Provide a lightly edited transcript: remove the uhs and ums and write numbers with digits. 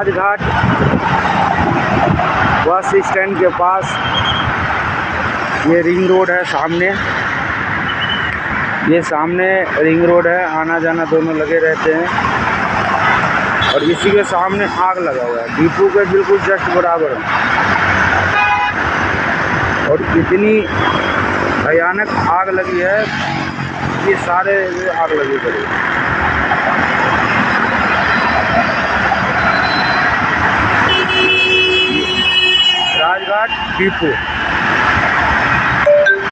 Rajghat bus stand के पास ये ring road है। सामने ये सामने रिंग रोड है, आना जाना दोनों लगे रहते हैं। और इसी के सामने आग लगा हुआ है, डिपो के बिल्कुल जस्ट बराबर में। और इतनी भयानक आग लगी है, ये सारे आग लगी पड़ी। राजघाट डिपो।